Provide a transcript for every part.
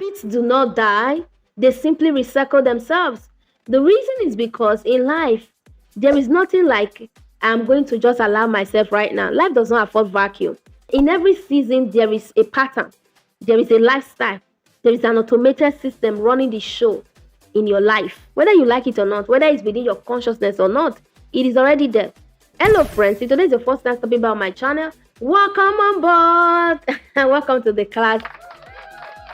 Habits do not die, they simply recycle themselves. The reason is because in life, there is nothing like I'm going to just allow myself right now. Life does not afford vacuum. In every season, there is a pattern, there is a lifestyle, there is an automated system running the show in your life. Whether you like it or not, whether it's within your consciousness or not, it is already there. Hello, friends. If today is your first time stopping by on my channel, welcome on board. Welcome to the class.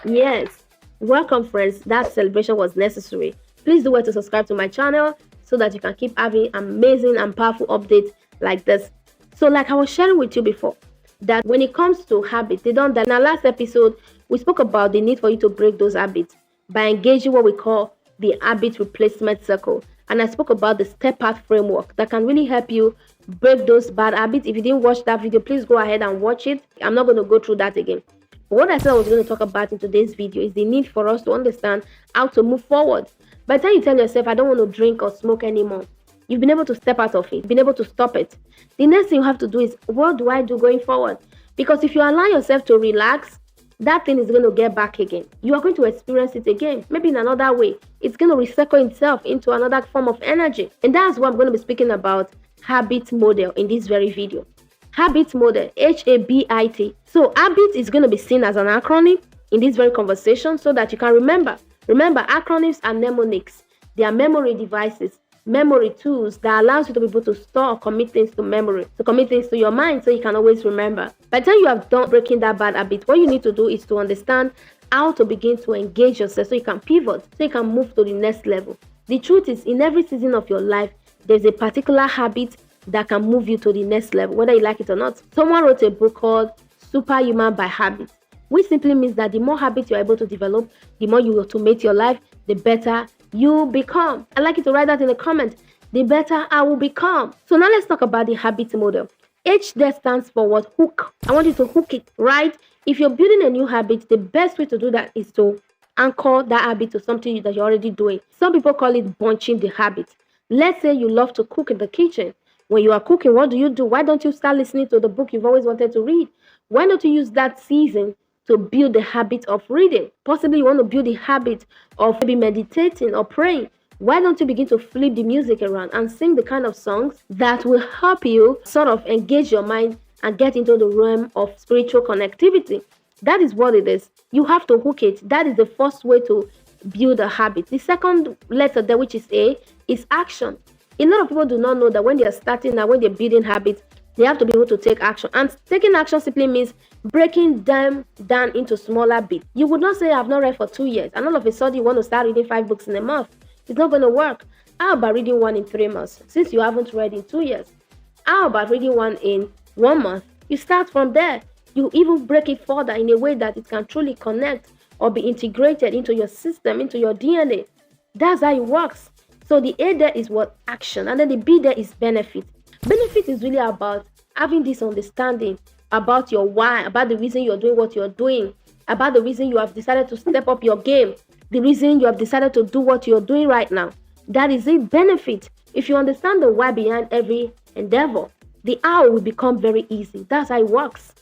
Yes, welcome, friends. That celebration was necessary. Please do well to subscribe to my channel so that you can keep having amazing and powerful updates like this. So, like I was sharing with you before, that when it comes to habits, they don't die. In our last episode, we spoke about the need for you to break those habits by engaging what we call the habit replacement circle. And I spoke about the step-out framework that can really help you break those bad habits. If you didn't watch that video, please go ahead and watch it. I'm not going to go through that again. But what I said I was going to talk about in today's video is the need for us to understand how to move forward. By the time you tell yourself, I don't want to drink or smoke anymore, you've been able to step out of it, been able to stop it. The next thing you have to do is, what do I do going forward? Because if you allow yourself to relax, that thing is going to get back again. You are going to experience it again, maybe in another way. It's going to recycle itself into another form of energy. And that's what I'm going to be speaking about, habit model, in this very video. Habit model, H.A.B.I.T. So habit is going to be seen as an acronym in this very conversation so that you can remember. Remember, acronyms are mnemonics. They are memory devices, memory tools that allows you to be able to store or commit things to memory, to commit things to your mind so you can always remember. By the time you have done breaking that bad habit, what you need to do is to understand how to begin to engage yourself so you can pivot, so you can move to the next level. The truth is, in every season of your life, there's a particular habit that can move you to the next level, whether you like it or not. Someone wrote a book called Superhuman by Habit, which simply means that the more habits you're able to develop, the more you automate your life, the better you become. I'd like you to write that in the comment. The better I will become. So now let's talk about the habit model. H there stands for what? Hook. I want you to hook it, right? If you're building a new habit, the best way to do that is to anchor that habit to something that you're already doing. Some people call it bunching the habit. Let's say you love to cook in the kitchen. When you are cooking, what do? Why don't you start listening to the book you've always wanted to read? Why don't you use that season to build the habit of reading? Possibly you want to build the habit of maybe meditating or praying. Why don't you begin to flip the music around and sing the kind of songs that will help you sort of engage your mind and get into the realm of spiritual connectivity? That is what it is. You have to hook it. That is the first way to build a habit. The second letter there, which is A, is action. A lot of people do not know that when they are starting and when they're building habits, they have to be able to take action. And taking action simply means breaking them down into smaller bits. You would not say, I've not read for 2 years, and all of a sudden you want to start reading 5 books in a month. It's not going to work. How about reading one in 3 months, since you haven't read in 2 years? How about reading one in 1 month? You start from there. You even break it further in a way that it can truly connect or be integrated into your system, into your DNA. That's how it works. So the A there is what? Action. And then the B there is benefit. Benefit is really about having this understanding about your why, about the reason you're doing what you're doing, about the reason you have decided to step up your game, the reason you have decided to do what you're doing right now. That is it, benefit. If you understand the why behind every endeavor, the how will become very easy. That's how it works.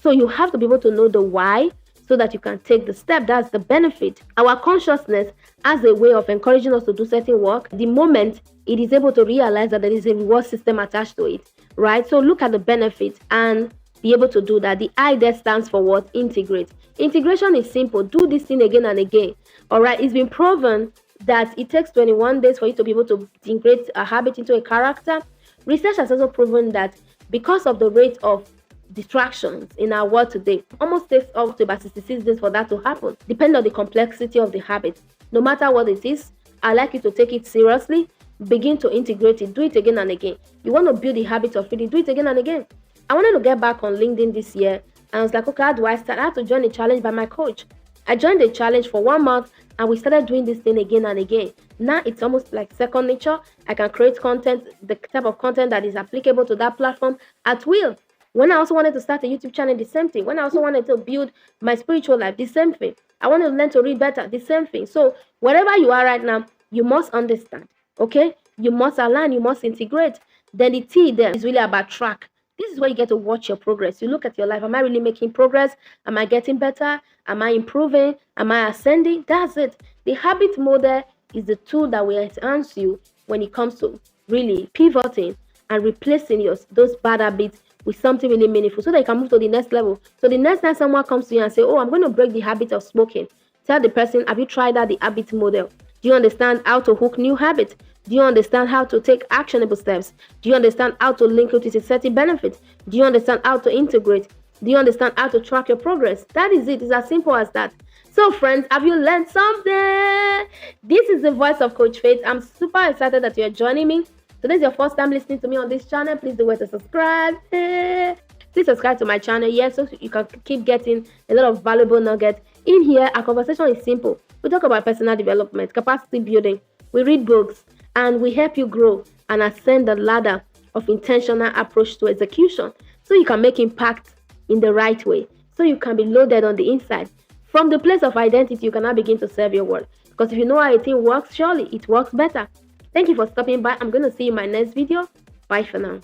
So you have to be able to know the why so that you can take the step. That's the benefit. Our consciousness has a way of encouraging us to do certain work the moment it is able to realize that there is a reward system attached to it, right? So look at the benefit and be able to do that. The I there stands for what? Integrate. Integration is simple. Do this thing again and again. All right. It's been proven that it takes 21 days for you to be able to integrate a habit into a character. Research has also proven that because of the rate of distractions in our world today, almost takes up to about 66 days for that to happen, depending on the complexity of the habit. No matter what it is, I'd like you to take it seriously, begin to integrate it, do it again and again. You want to build the habit of reading, do it again and again. I wanted to get back on LinkedIn this year, and I was like, okay, how do I start? I had to join a challenge by my coach. I joined the challenge for 1 month, and we started doing this thing again and again. Now it's almost like second nature. I can create content, the type of content that is applicable to that platform at will. When I also wanted to start a YouTube channel, the same thing. When I also wanted to build my spiritual life, the same thing. I wanted to learn to read better, the same thing. So wherever you are right now, you must understand, okay? You must align, you must integrate. Then the T there is really about track. This is where you get to watch your progress. You look at your life. Am I really making progress? Am I getting better? Am I improving? Am I ascending? That's it. The habit model is the tool that will enhance you when it comes to really pivoting and replacing those bad habits with something really meaningful so that you can move to the next level. So the next time someone comes to you and say, "Oh, I'm going to break the habit of smoking," tell the person, "Have you tried out the habit model? Do you understand how to hook new habits? Do you understand how to take actionable steps? Do you understand how to link it with a certain benefit? Do you understand how to integrate? Do you understand how to track your progress?" That is it. It's as simple as that. So, friends, have you learned something? This is the voice of Coach Faith. I'm super excited that you're joining me. So, this is your first time listening to me on this channel. Please do to subscribe. Please subscribe to my channel, yes, so you can keep getting a lot of valuable nuggets. In here, our conversation is simple. We talk about personal development, capacity building. We read books, and we help you grow and ascend the ladder of intentional approach to execution so you can make impact in the right way, so you can be loaded on the inside. From the place of identity, you can now begin to serve your world. Because if you know how a thing works, surely it works better. Thank you for stopping by. I'm going to see you in my next video. Bye for now.